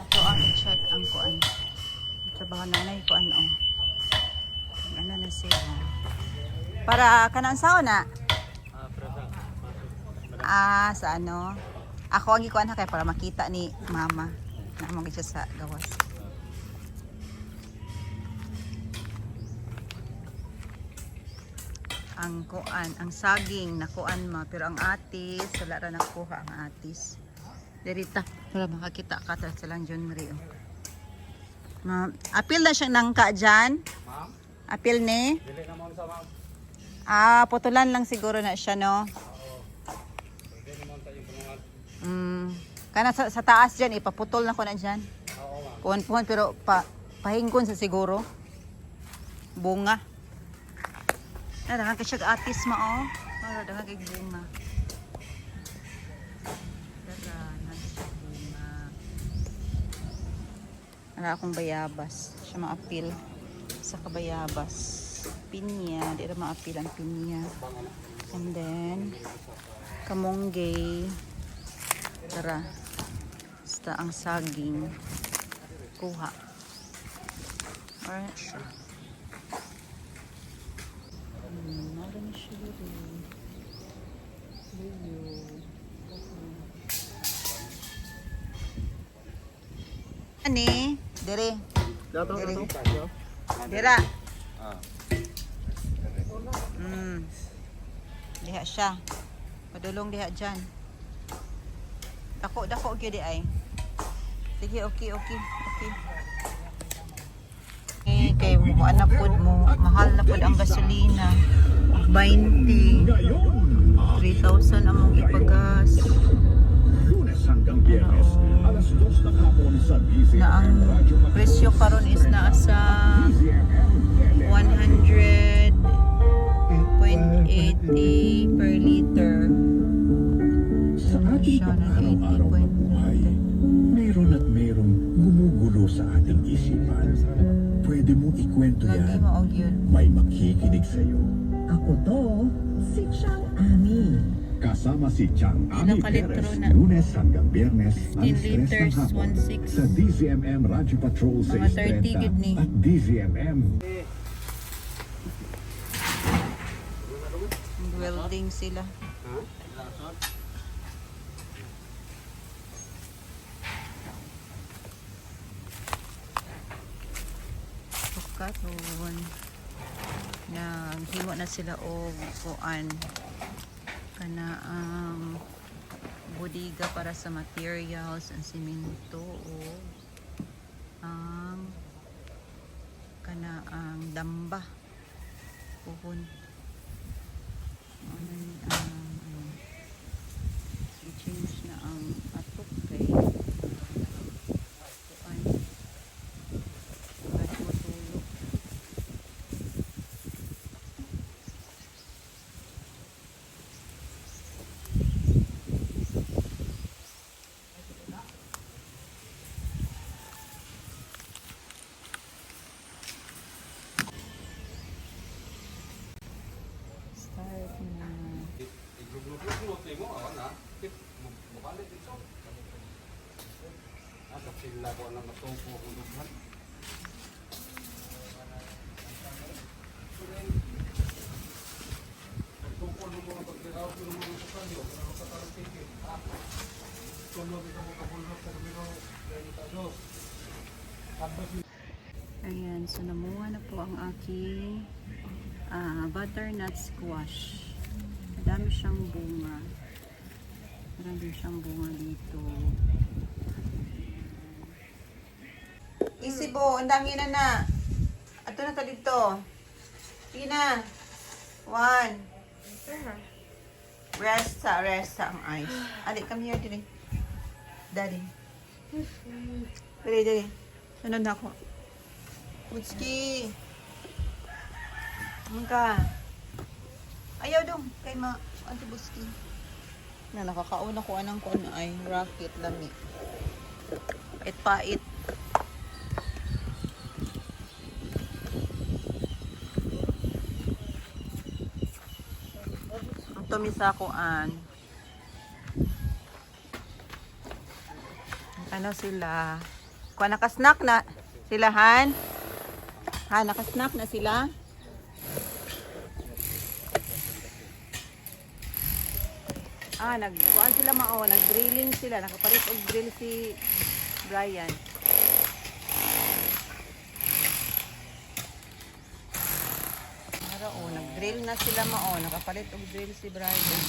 Ito ang check ang kuan. Trabaho na na kuan o. Ano na siya. Para kanang sao na? Sa ano? Ako ang ikuan ha kay para makita ni mama na mo siya sa gawas. Ang kuan, ang saging nakuan ma pero ang atis wala ra nakuha ang atis. Derita para makakita ka sa lang John Marie. Apil na siya nangka dyan. Ma'am? Apil ni? Dili na mo sa ma'am. Putulan lang siguro na siya, no? Oo. Pwede naman tayo pulungan. Kana sa taas dyan, ipaputol na ko na dyan. Oo, ma'am. Puhan-puhan, pero pahingkon sa siguro. Bunga. Dahan ka siya atis ma, oh. Dahan kay bunga. Wala akong bayabas. Siya maapil sa kabayabas. Pinya. Di na maapil ang pinya. And then, kamonggay. Tara. Basta ang saging. Kuha. Alright. Maganda siya dito. Ani? Dere. Dere. Dira. Diha siya. Padulong diha dyan. Dako gyud di ay. Sige, okay. Kay mo ana pud mo, mahal na pud ang gasolina. 20. 3,000 among ipagas. Na ang presyo karon is nasa 100.80 per liter. Sa ating pang-araw-araw na buhay, mayroon at mayroong gumugulo sa ating isipan. Pwede mong ikwento yan. May makikinig sa'yo. Ako to, si Chang Ami. Kasama si Chang Ami Perez, Lunes hanggang Biyernes, alas 3 ng hapon, sa DZMM Radyo Patrol 630 at DZMM. Welding sila. Karon naghimo na sila og kuan kana ang bodega para sa materials ang semento o ang kana ang damba puhon i-change na ang atok kay sila ko na matupo kung dughan. Tupo mo mga pagkiraw ko mo sa kanyo, para sa tarantike. Kuno kita mo kapulot sa biro, dos. Ayan, so namuha na po ang aking butternut squash. Madami siyang bunga. Marami siyang bunga dito. Isibo, ang dami na. Ato na ta dito. Sige na. 1. Rest ang eyes. Adi, come here, Dili. Daddy. Dali. Sunod na ako. Butski. Ano ka? Ayaw dong. Kay Auntie Butski. Na nakakauna ko anang kuan ay rocket lami. Pait. Ang tumisa kuan. Ano sila? Kuha nakasnack na sila, Han? Ha, nakasnack na sila? Nagkuhaan sila mao, nag-grilling sila. Nakapalit og grill si Brian. Nag-grill na sila mao. Nakapalit og grill si Brian.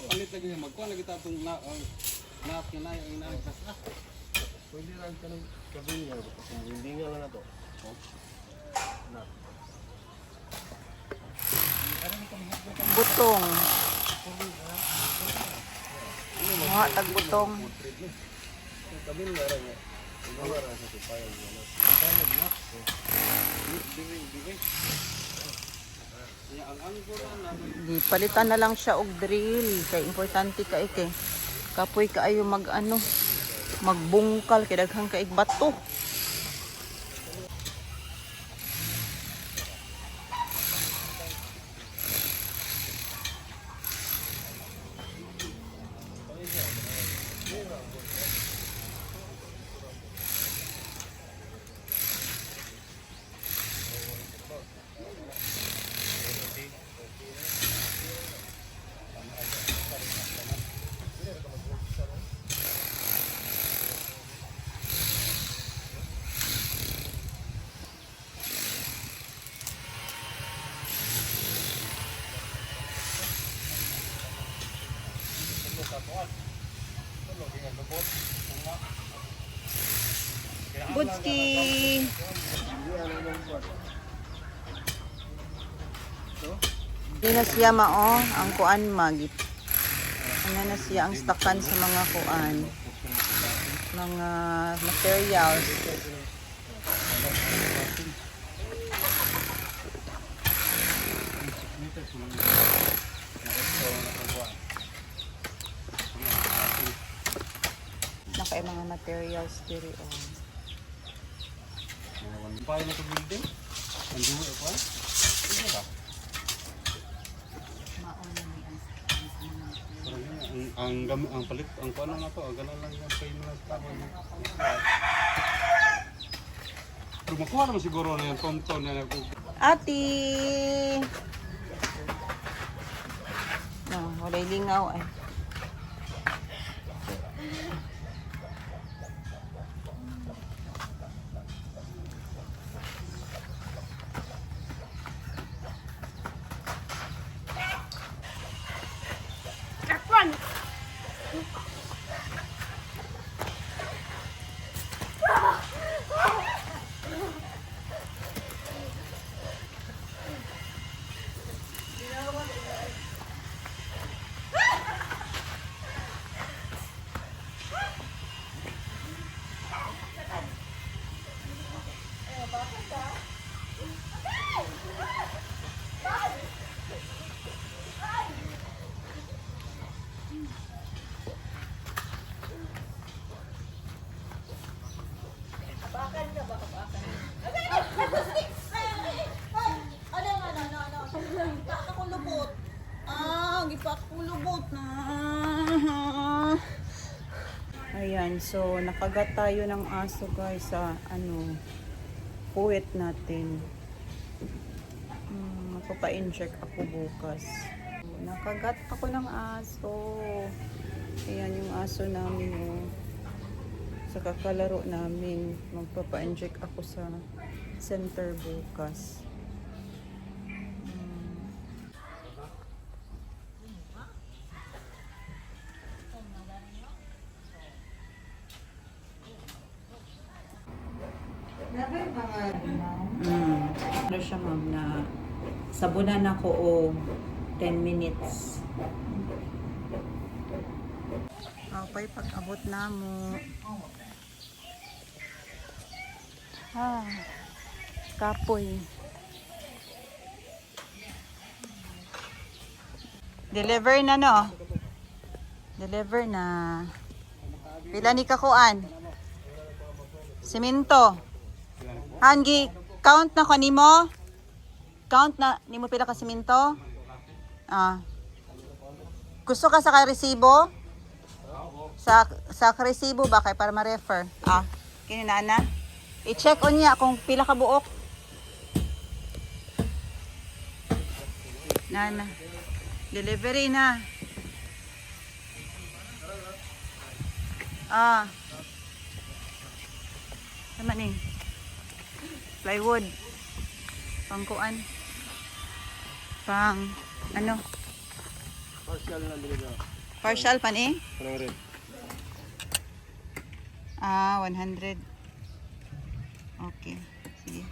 Palit lagi niya, magkuhan lagi tatong naap niya na yung inaligtas na. Pwede lang ka ng kabin niya, hindi nga lang na to. Butong. Mga tagbutong. Kabin nga rin niya. Hindi nga rin sa tupayan niya. Di palitan na lang siya og drill. Kay importante ka ike. Kapoy kaayo magbungkal kay daghang kaig bato. Budski. Di na siya mao ang kuan magit. Ano na siya ang stakan sa mga kuan. Mga materials. Nakay mga materials diri oh. Paano na ito building? Ang duwa pa? Ano ba? Ang palit, ang paano na to, ganun lang yung pay mga tao. Pero makuha naman siguro na yung tonton na Ati! No, walay lingaw ay. Ayan, so nakagat tayo ng aso guys sa puwet natin. Magpapa-inject ako bukas. Nakagat ako ng aso. Ayan yung aso namin oh. Sa kakalaro namin. Magpapa-inject ako sa center bukas. Ano siya ma'am na sabunan ako o 10 minutes. Okay, pag-abot na mo. Kapoy. Deliver na no? Deliver na. Pila ni kakuan? Simento. Hangi, count na ko nimo? Count na nimo pila ka simento? Gusto ka sa resibo? Sa resibo ba kay para ma-refer? Ah, kini na. I-check on niya kung pila ka buok. Na. Delivery na. Ah. Tama ni. Plywood. Pangkuan. Pang ano? Partial na dili na. Partial pa ni? Kanang red. Ah, 100. Okay. Sige.